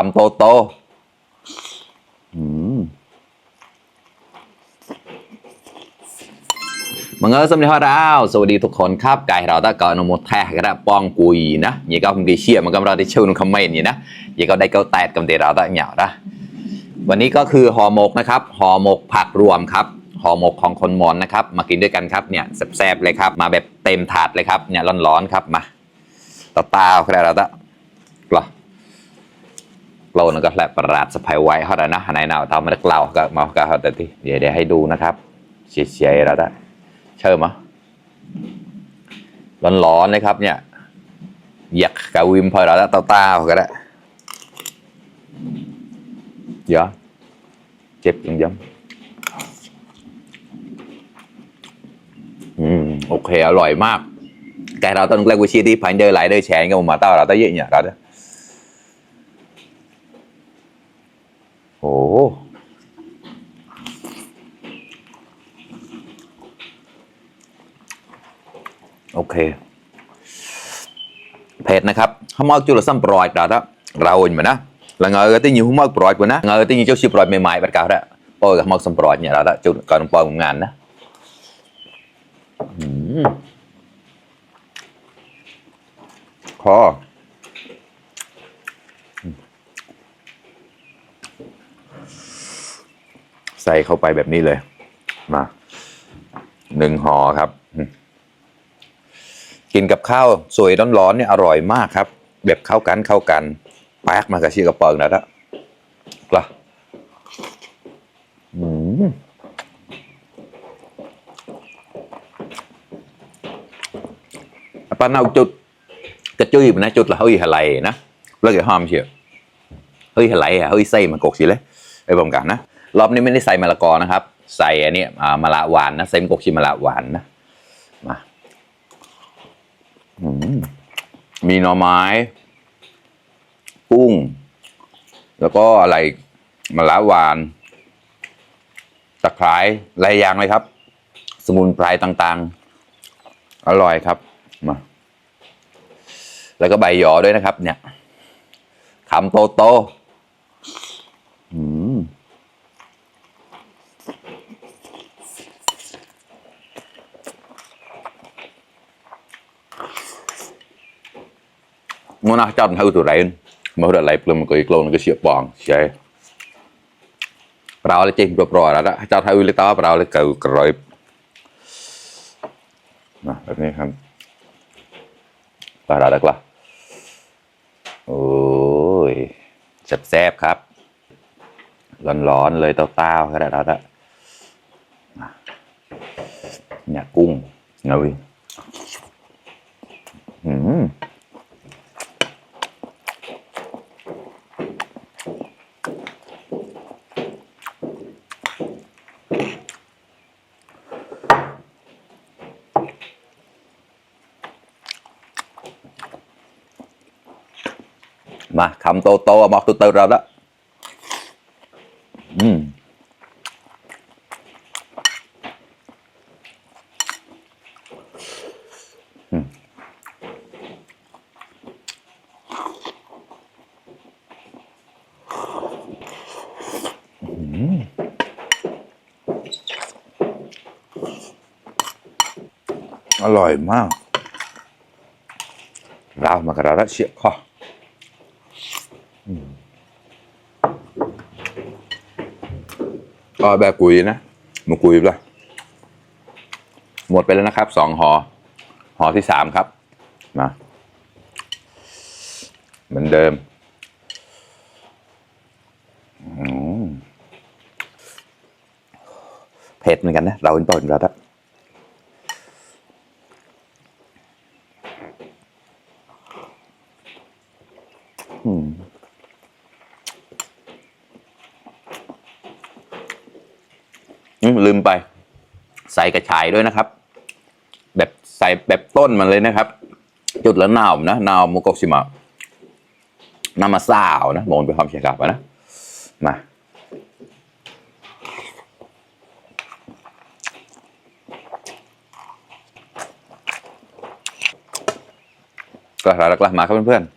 ำโตโตมังเอิญสวัสดีครับสวัสดีทุกคนครับกายเราตะกอนมดแท้กระป้องกุยนะยี่ก็คงดีเชี่ยมันก็เราได้เชื่อนุ่งคำเมนนี่นะยี่ก็ได้เกาแตดกับเดเราตะเหนียวนะวันนี้ก็คือห่อหมกนะครับห่อหมกผักรวมครับห่อหมกของคนมอญนะครับมากินด้วยกันครับเนี่ยแซ่บๆเลยครับมาแบบเต็มถาดเลยครับเนี่ยร้อนๆครับมาตาๆก็ได้เราตะกล้าเราเนี่ยก็แหละประหลาดสะพายไว้เขาแต่นะไหนnàoทำมาได้เราก็มาก็เขาแต่ที่เดี๋ยวให้ดูนะครับเฉียๆเราตะเชื่อมั้ยร้อนๆเลยครับเนี่ยอยากกะวิมพอเราแล้วตาๆก็ได้เยอะเจ็บยังย้ำโอเคอร่อยมากแกเราต้องเล่นวิชีที่พันเดอร์ไหลเดอร์แชร์กันมาเต้าเราต้องเยอะเนี่ยเราเนี่ยโอ้โอเคเผ็ดนะครับเขามาจุลสัมปรอยเราเองเหมือนนะlà ngờ tới nhiều mắc bọt của nó ngờ tới nhiều chỗ xịt bọt mềm mại bắt đầu đó ôi cái mắc xâm bọt nhà đó chút còn bao 1,000 đó khóใส่เข้าไปแบบนี้เลยมา1 ห่อครับกินกับข้าวสวยร้อนๆเนี่ยอร่อยมากครับแบบเข้ากันแป๊กมากับชีกระเปิงนะท่ะกล้าป้าเน่าจุดกระจุยมันนะจุดlà hơi hà lầyนะแล้วก็หอมเชียวเฮ้ยhà lầyเฮ้ยไส้มันกกสิเลยไอ้ผมกันนะรอบนี้ไม่ได้ใส่มะละกอนะครับใส่อันนี้มะละหวานนะใส่กกชิมะละหวานนะมามีหน่อไม้กุ้งแล้วก็อะไรมะละหวานตะไคร้หลายอย่างเลยครับสมุนไพรต่างๆอร่อยครับมาแล้วก็ใบหยอด้วยนะครับเนี่ยคำโตmuốn ăn chọn hơi tủ đấy mà hồi lại plum cái clone cái sữa bòn chơiเราเลยจริงปลอดแล้วจะทำวิลิต้าเราเลยเกิดกระไรนะแบบนี้ครับปลาดักละโอ้ยแซ่บๆครับร้อนๆเลยเต้าๆก็ได้แล้วนะเนี่ยกุ้งเงยมาคำโตๆมอกตัวเราแล้วอร่อยมากเรามากระดับเชี่ยข้อก็แบบกุยนะมากุยเลยหมดไปแล้วนะครับ2 ห่อห่อที่3ครับมาเหมือนเดิมเผ็ดเหมือนกันนะเราเป็นปอนเราครับลืมไปใส่กระชายด้วยนะครับแบบใส่แบบต้นมันเลยนะครับจุดละนาวนะนาวมุกอกชิมะนามาซาวนะมองเป็นความเฉียบกับนะมาก็หลักๆมาครับเพื่อนๆ